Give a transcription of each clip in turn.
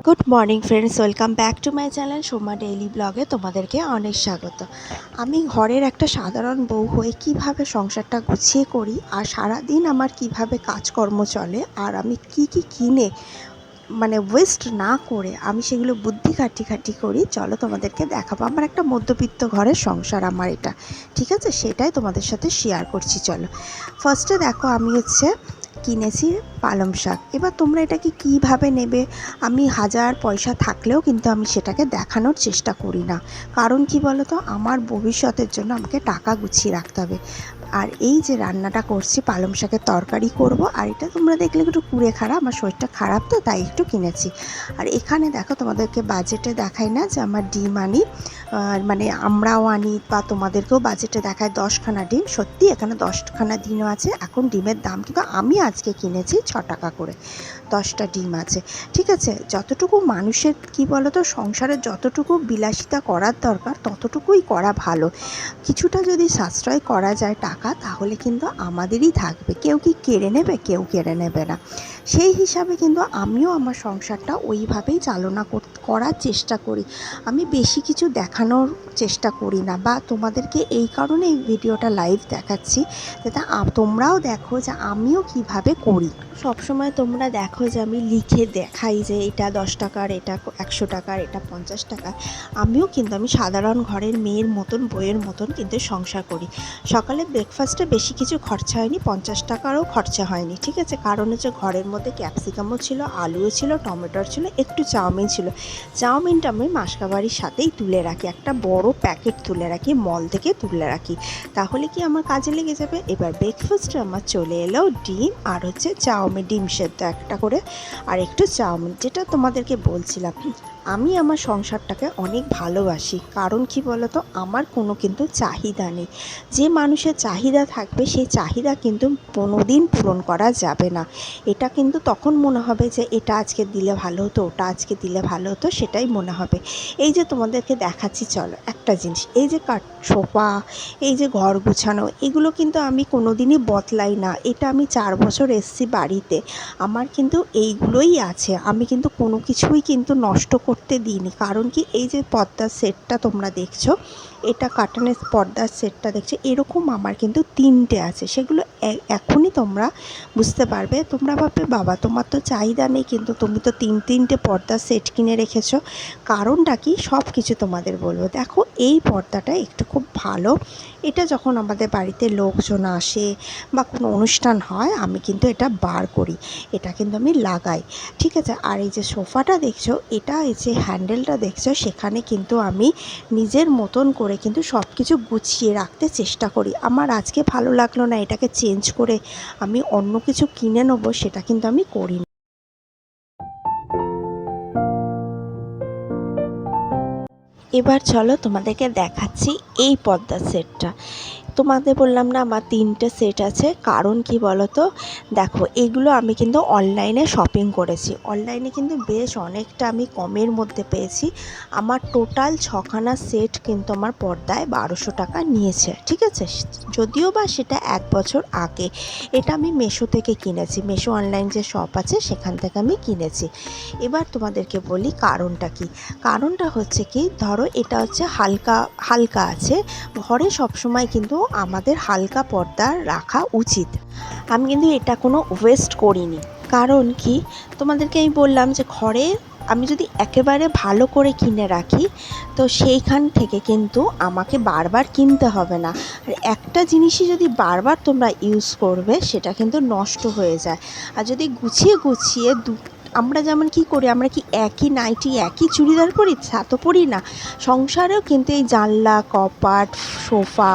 Good morning friends, welcome back to my channel Soma daily ব্লগে তোমাদেরকে অনেক স্বাগত। আমি ঘরের একটা সাধারণ বউ হয়ে কিভাবে সংসারটা গুছিয়ে করি আর সারাদিন আমার কিভাবে কাজকর্ম চলে আর আমি কি কিনে ওয়েস্ট না করে আমি সেগুলো বুদ্ধি খাটি করি, চলো তোমাদেরকে দেখাবো। আমার একটা মধ্যবিত্ত ঘরের সংসার আমার এটা, ঠিক আছে? সেটাই তোমাদের সাথে শেয়ার করছি। চলো ফার্স্টে দেখো, আমি কিনেছি পালং শাক। এবার তোমরা এটাকে কীভাবে নেবে, আমি হাজার পয়সা থাকলেও কিন্তু আমি সেটাকে দেখানোর চেষ্টা করি না। কারণ কি বলো তো, আমার ভবিষ্যতের জন্য আমাকে টাকা গুছিয়ে রাখতে হবে। আর এই যে রান্নাটা করছি, পালং শাকের তরকারি করব, আর এটা তোমরা দেখলে একটু কুড়ে খারাপ, আমার শরীরটা খারাপ তো তাই একটু কিনেছি। আর এখানে দেখো, তোমাদেরকে বাজেটে দেখাই না যে আমার ডিম আনি, আমরাও আনি বা তোমাদেরকেও বাজেটে দেখায় 10খানা ডিম। সত্যি এখানে 10খানা ডিমও আছে। এখন ডিমের দাম কিন্তু আমি আজকে কিনেছি 6 টাকা করে, 10টা ডিম আছে, ঠিক আছে? যতটুকু মানুষের কি বলো তো, সংসারে যতটুকু বিলাসিতা করার দরকার ততটুকুই করা ভালো। কিছুটা যদি সাশ্রয় করা যায় টাকা, তাহলে কিন্তু আমাদেরই থাকবে। কেউ কি কেড়ে নেবে? কেউ কেড়ে নেবে না। সেই হিসাবে কিন্তু আমিও আমার সংসারটা ওইভাবেই চালনা করার চেষ্টা করি। আমি বেশি কিছু দেখানোর চেষ্টা করি না, বা তোমাদেরকে এই কারণে এই ভিডিওটা লাইভ দেখাচ্ছি, যাতে তোমরাও দেখো যে আমিও কিভাবে করি। সবসময় তোমরা দেখো যে আমি লিখে দেখাই যে এটা 10 টাকার, এটা 100 টাকার, এটা 50 টাকা। আমি সাধারণ ঘরের মেয়ের মতন, বইয়ের মতন কিন্তু সংসার করি। সকালে ব্রেকফাস্টে বেশি কিছু খরচা হয়নি, 50 টাকারও খরচা হয়নি, ঠিক আছে? কারণ হচ্ছে ঘরের মধ্যে ক্যাপসিকামও ছিল, আলুও ছিল, টমেটোর ছিল, একটু চাউমিন ছিল। চাউমিনটা আমি মাসকাবারির সাথেই তুলে রাখি, একটা বড় প্যাকেট তুলে রাখি, মল থেকে তুলে রাখি, তাহলে কি আমার কাজে লেগে যাবে। এবার ব্রেকফাস্টে আমার চলে এলো ডিম আর চাউমিন, ডিম সেদ্ধ একটা করে, আর একটু চাউমিন। যেটা তোমাদেরকে বলছিলাম, আমি আমার সংসারটাকে অনেক ভালোবাসি। কারণ কি বলো তো, আমার কোনো কিন্তু চাহিদা নেই। যে মানুষের চাহিদা থাকবে, সেই চাহিদা কিন্তু কোনোদিন পূরণ করা যাবে না। এটা কিন্তু তখন মনে হবে যে এটা আজকে দিলে ভালো হতো, ওটা আজকে দিলে ভালো হতো, সেটাই মনে হবে। এই যে তোমাদেরকে দেখাচ্ছি, চলো একটা জিনিস, এই যে সোফা, এই যে ঘর গুছানো, এগুলো কিন্তু আমি কোনো দিনই বদলাই না। এটা আমি 4 বছর এসছি বাড়িতে, আমার কিন্তু এইগুলোই আছে। আমি কিন্তু কোনো কিছুই কিন্তু নষ্ট করতে দিইনি। কারণ কি, এই যে পর্দার সেটটা তোমরা দেখছো, এটা কার্টনের পর্দার সেটটা দেখছো, এরকম আমার কিন্তু 3টে আছে। সেগুলো এখনই তোমরা বুঝতে পারবে। তোমরা ভাববে বাবা তোমার তো চাহিদা নেই, কিন্তু তুমি তো 3টে পর্দার সেট কিনে রেখেছো। কারণটা কি, সব কিছু তোমাদের বলবো। দেখো, এই পর্দাটা একটু খুব ভালো। এটা যখন আমাদের বাড়িতে লোকজন আসে বা কোনো অনুষ্ঠান হয়, আমি কিন্তু এটা বার করি, এটা কিন্তু আমি লাগাই, ঠিক আছে? আর এই যে সোফাটা দেখছো, এটা এই যে হ্যান্ডেলটা দেখছো, সেখানে কিন্তু আমি নিজের মতন করে কিন্তু সব কিছু গুছিয়ে রাখতে চেষ্টা করি। আমার আজকে ভালো লাগলো না, এটাকে চেঞ্জ করে আমি অন্য কিছু কিনে নেবো, সেটা কিন্তু আমি করি না। এবার চলো তোমাদেরকে দেখাচ্ছি এই পর্দার সেটটা। তোমাদের বললাম না আমার 3টে সেট আছে। কারণ কি বলো তো, দেখো এগুলো আমি কিন্তু অনলাইনে শপিং করেছি। অনলাইনে কিন্তু বেশ অনেকটা আমি কমের মধ্যে পেয়েছি। আমার টোটাল 6খানা সেট কিন্তু আমার পর্দায় 1200 টাকা নিয়েছে, ঠিক আছে? যদিও বা সেটা 1 বছর আগে। এটা আমি মিশো থেকে কিনেছি, মিশো অনলাইন যে শপ আছে সেখান থেকে আমি কিনেছি। এবার তোমাদেরকে বলি কারণটা কি। কারণটা হচ্ছে কি, ধরো এটা হচ্ছে হালকা হালকা আছে, ঘরে সবসময় কিন্তু আমাদের হালকা পর্দা রাখা উচিত। আমি কিন্তু এটা কোনো ওয়েস্ট করিনি। কারণ কি, তোমাদেরকে আমি বললাম যে ঘরে আমি যদি একেবারে ভালো করে কিনে রাখি, তো সেইখান থেকে কিন্তু আমাকে বারবার কিনতে হবে না। আর একটা জিনিসই যদি বারবার তোমরা ইউজ করবে, সেটা কিন্তু নষ্ট হয়ে যায়। আর যদি গুছিয়ে গুছিয়ে আমরা যেমন কি করি, আমরা কি একই নাইটি, একই চুড়িদার পরি? তা তো পরি না। সংসারেও কিন্তু এই জানলা, কপাট, সোফা,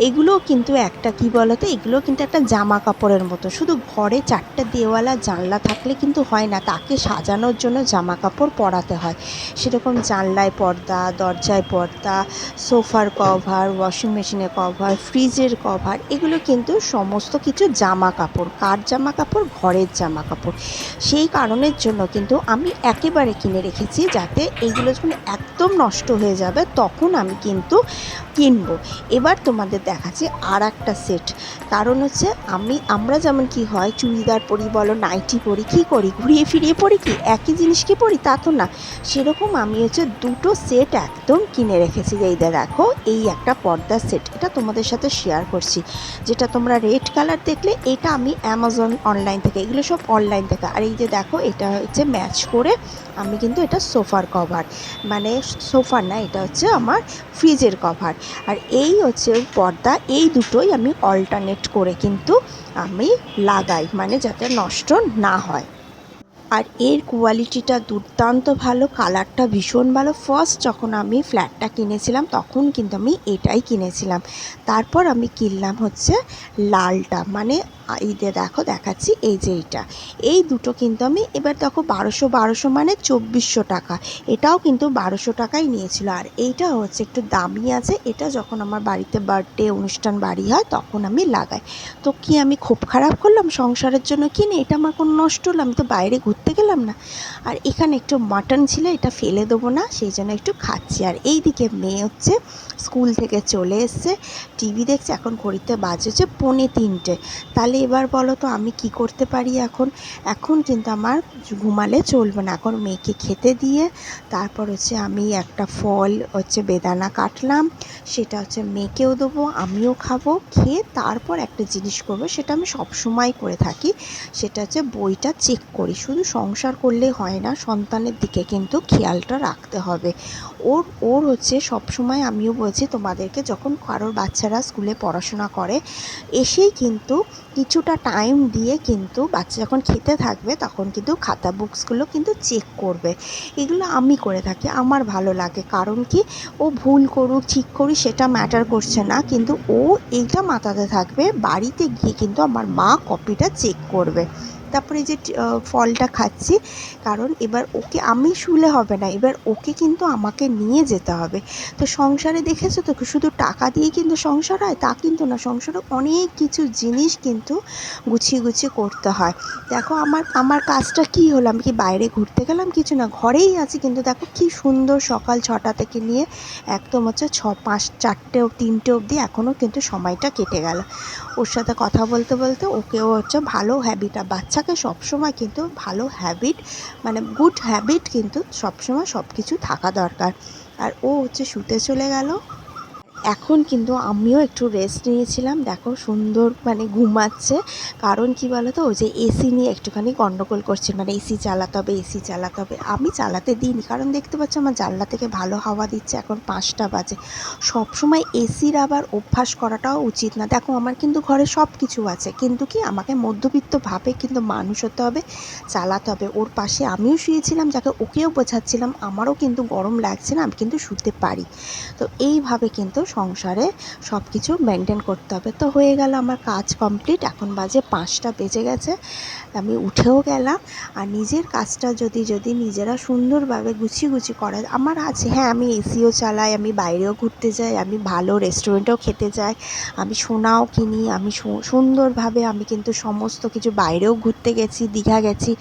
এগুলোও কিন্তু একটা কি বলতো, এগুলো কিন্তু একটা জামা কাপড়ের মতো। শুধু ঘরে 4টে দেওয়ালা জানলা থাকলে কিন্তু হয় না, তাকে সাজানোর জন্য জামা কাপড় পরাতে হয়। সেরকম জানলায় পর্দা, দরজায় পর্দা, সোফার কভার, ওয়াশিং মেশিনের কভার, ফ্রিজের কভার, এগুলো কিন্তু সমস্ত কিছু জামা কাপড়। কার জামা কাপড়? ঘরের জামা কাপড়। সেই কারণের জন্য কিন্তু আমি একেবারে কিনে রেখেছি, যাতে এইগুলো যখন একদম নষ্ট হয়ে যাবে, তখন আমি কিন্তু কিনবো। এবার তোমাদের দেখাচ্ছি আর একটা সেট। কারণ হচ্ছে আমরা যেমন কি হয় চুড়িদার পরি বলো, নাইটি পরি, কী করি ঘুরিয়ে ফিরিয়ে পরি, কি একই জিনিস কি পরি, তা তো না। সেরকম আমি হচ্ছে দুটো সেট একদম কিনে রেখেছি। এই দেখো, এই একটা পর্দার সেট, এটা তোমাদের সাথে শেয়ার করছি। যেটা তোমরা রেড কালার দেখলে, এটা আমি অ্যামাজন অনলাইন থেকে, এগুলো সব অনলাইন থেকে। আর এই যে দেখো, এটা হচ্ছে ম্যাচ করে আমি কিন্তু এটা সোফার কভার, মানে সোফার না, এটা হচ্ছে আমার ফ্রিজের কভার। আর এই হচ্ছে পর্দা, এই দুটোই আমি অল্টারনেট করে কিন্তু আমি লাগাই, মানে যাতে নষ্ট না হয়। আর এর কোয়ালিটিটা দুর্দান্ত ভালো, কালারটা ভীষণ ভালো। ফার্স্ট যখন আমি ফ্ল্যাটটা কিনেছিলাম তখন কিন্তু আমি এটাই কিনেছিলাম। তারপর আমি কিনলাম হচ্ছে লালটা, মানে এই যে দেখো দেখাচ্ছি, এই যে এই দুটো কিন্তু আমি, এবার দেখো 1200 মানে 2400 টাকা, এটাও কিন্তু 1200 টাকাই নিয়েছিল। আর এইটা হচ্ছে একটু দামি আছে, এটা যখন আমার বাড়িতে বার্থডে অনুষ্ঠান বাড়ি হয় তখন আমি লাগাই। তো কি আমি খুব খারাপ করলাম সংসারের জন্য কিনে? এটা আমার কোনো নষ্ট হলো? আমি তো বাইরে ঘুরতে গেলাম না। আর এখানে একটু মাটন ছিল, এটা ফেলে দেবো না, সেই জন্য একটু খাচ্ছি। আর এই দিকে মেয়ে হচ্ছে স্কুল থেকে চলে এসছে, টিভি দেখছে, এখন ঘড়িতে বাজেছে 2:45। তাহলে এবার বলো তো আমি কি করতে পারি এখন? এখন কিন্তু আমার ঘুমালে চলবে না, এখন মেয়েকে খেতে দিয়ে তারপর হচ্ছে আমি একটা ফল হচ্ছে বেদানা কাটলাম, সেটা হচ্ছে মেয়েকেও দেবো, আমিও খাবো, খেয়ে তারপর একটা জিনিস করবো, সেটা আমি সবসময় করে থাকি, সেটা হচ্ছে বইটা চেক করি। শুধু সংসার করলে হয় না, সন্তানের দিকে কিন্তু খেয়ালটা রাখতে হবে। ওর ওর হচ্ছে সবসময়, আমিও বলছি তোমাদেরকে, যখন কারোর বাচ্চারা স্কুলে পড়াশোনা করে এসেই কিন্তু কিছুটা টাইম দিয়ে কিন্তু বাচ্চা যখন খেতে থাকবে তখন কিন্তু খাতা বুকসগুলো কিন্তু চেক করবে। এগুলো আমি করে থাকি, আমার ভালো লাগে। কারণ কি, ও ভুল করুক ঠিক করুক সেটা ম্যাটার করছে না, কিন্তু ও এইটা মাথাতে থাকবে বাড়িতে গিয়ে কিন্তু আমার মা কপিটা চেক করবে। তারপরে যে ফলটা খাচ্ছি, কারণ এবার ওকে আমি শুলে হবে না, এবার ওকে কিন্তু আমাকে নিয়ে যেতে হবে। তো সংসারে দেখেছো তো, শুধু টাকা দিয়ে কিন্তু সংসার হয় তা কিন্তু না, সংসারে অনেক কিছু জিনিস কিন্তু গুছিয়ে গুছিয়ে করতে হয়। দেখো আমার আমার কাজটা কি হলো, আমি কি বাইরে ঘুরতে গেলাম? কিছু না, ঘরেই আছি, কিন্তু দেখো কি সুন্দর সকাল 6টা থেকে নিয়ে একদম হচ্ছে 4টে 3টে অবধি এখনও কিন্তু সময়টা কেটে গেল। ওর সাথে কথা বলতে বলতে, ওকেও হচ্ছে ভালো হ্যাবিট, বাচ্চাকে সবসময় কিন্তু ভালো হ্যাবিট, মানে গুড হ্যাবিট কিন্তু সবসময় সব কিছু থাকা দরকার। আর ও হচ্ছে শুতে চলে গেল। এখন কিন্তু আমিও একটু রেস্ট নিয়েছিলাম, দেখো সুন্দর মানে ঘুমাচ্ছে। কারণ কি বলো তো, ওই যে এসি নিয়ে একটুখানি গন্ডগোল করছে, মানে এসি চালাতে হবে, এসি চালাতে হবে। আমি চালাতে দিইনি, কারণ দেখতে পাচ্ছ আমার জানলা থেকে ভালো হাওয়া দিচ্ছে, এখন 5টা বাজে। সবসময় এসির আবার অভ্যাস করাটাও উচিত না। দেখো আমার কিন্তু ঘরে সব কিছু আছে, কিন্তু কি আমাকে মধ্যবিত্তভাবে কিন্তু মানুষ হতে হবে, চালাতে হবে। ওর পাশে আমিও শুয়েছিলাম, যাকে ওকেও বোঝাচ্ছিলাম আমারও কিন্তু গরম লাগছে না, আমি কিন্তু শুতে পারি। তো এইভাবে কিন্তু সংসারে সব কিছু মেনটেন করতে হবে। তো হয়ে গেল আমার কাজ কমপ্লিট, এখন বাজে 5টা বেজে গেছে, আমি উঠেও গেলাম। আর নিজের কাজটা যদি নিজেরা সুন্দরভাবে গুছিয়ে করা আমার আছে, হ্যাঁ আমি এসিও চালাই, আমি বাইরেও ঘুরতে যাই, আমি ভালো রেস্টুরেন্টেও খেতে যাই, আমি সোনাও কিনি, আমি সুন্দরভাবে আমি কিন্তু সমস্ত কিছু, বাইরেও ঘুরতে গেছি, দীঘা গেছি,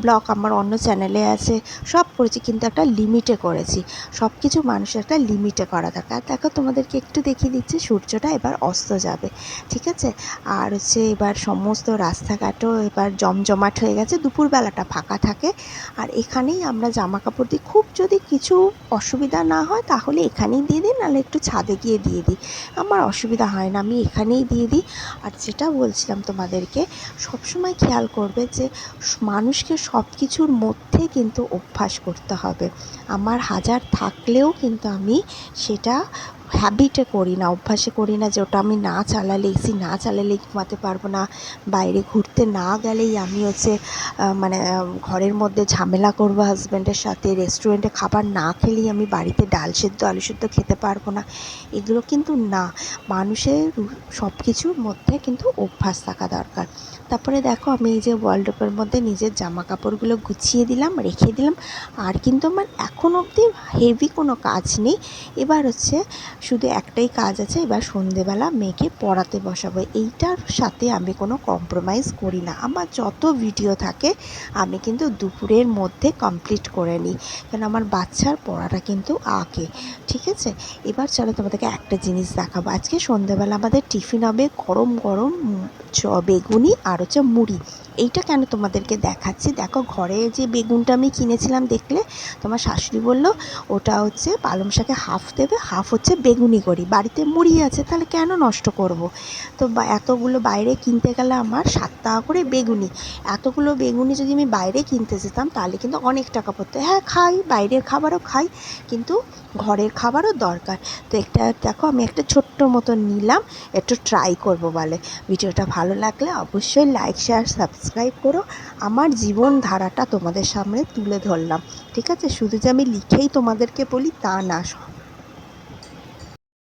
ব্লগ আমার অন্য চ্যানেলে আছে, সব করেছি, কিন্তু একটা লিমিটে করেছি। সব কিছু মানুষের একটা লিমিটে করা দরকার। দেখো তোমাদেরকে একটু দেখিয়ে দিচ্ছি, সূর্যটা এবার অস্ত যাবে, ঠিক আছে? আর হচ্ছে এবার সমস্ত রাস্তাঘাটও এবার জমজমাট হয়ে গেছে, দুপুরবেলাটা ফাঁকা থাকে। আর এখানেই আমরা জামা কাপড় দিই, খুব যদি কিছু অসুবিধা না হয় তাহলে এখানেই দিয়ে দিই, নাহলে একটু ছাদে গিয়ে দিয়ে দিই, আমার অসুবিধা হয় না, আমি এখানেই দিয়ে দিই। আর যেটা বলছিলাম তোমাদেরকে, সবসময় খেয়াল করবে যে মানুষকে সব কিছুর মধ্যে কিন্তু অভ্যাস করতে হবে। আমার হাজার থাকলেও কিন্তু আমি সেটা হ্যাবিটে করি না, অভ্যাসে করি না যে ওটা আমি না চালালে, এসি না চালালেই ঘুমাতে পারবো না, বাইরে ঘুরতে না গেলেই আমি হচ্ছে মানে ঘরের মধ্যে ঝামেলা করবো হাজব্যান্ডের সাথে, রেস্টুরেন্টে খাবার না খেলেই আমি বাড়িতে ডাল সেদ্ধ আলু সেদ্ধ খেতে পারবো না, এগুলো কিন্তু না। মানুষের সব কিছুর মধ্যে কিন্তু অভ্যাস থাকা দরকার। তারপরে দেখো আমি এই যে ওয়ার্লড্রপের মধ্যে নিজের জামা কাপড়গুলো গুছিয়ে দিলাম, রেখে দিলাম। আর কিন্তু আমার এখন অবধি হেভি কোনো কাজ নেই। এবার হচ্ছে শুধু একটাই কাজ আছে, এবার সন্ধেবেলা মেয়েকে পড়াতে বসাবো। এইটার সাথে আমি কোনো কম্প্রোমাইজ করি না। আমার যত ভিডিও থাকে আমি কিন্তু দুপুরের মধ্যে কমপ্লিট করে নিই, কেন আমার বাচ্চার পড়াটা কিন্তু আগে। ঠিক আছে, এবার চলো তোমাদেরকে একটা জিনিস দেখাবো। আজকে সন্ধেবেলা আমাদের টিফিন হবে গরম গরম বেগুনি আর হচ্ছে মুড়ি। এইটা কেন তোমাদেরকে দেখাচ্ছি, দেখো ঘরে যে বেগুনটা আমি কিনেছিলাম দেখলে, তোমার শাশুড়ি বললো ওটা হচ্ছে পালং শাকে হাফ দেবে, হাফ হচ্ছে বেগুনি করি। বাড়িতে মুড়ি আছে, তাহলে কেন নষ্ট করব। তো এতগুলো বাইরে কিনতে গেলে আমার 7 টাকা করে বেগুনি। এতগুলো বেগুনি যদি আমি বাইরে কিনতে যেতাম তাহলে কিন্তু অনেক টাকা পড়তো। হ্যাঁ খাই, বাইরের খাবারও খাই, কিন্তু ঘরের খাবারও দরকার। তো একটা দেখো আমি একটা ছোট্ট মতো নিলাম, একটু ট্রাই করব বলে। ভিডিওটা ভালো লাগলে অবশ্যই লাইক শেয়ার সাবস্ক্রাইব করো। আমার জীবনধারাটা তোমাদের সামনে তুলে ধরলাম। ঠিক আছে, শুধু যে আমি লিখেই তোমাদেরকে বলি তা না,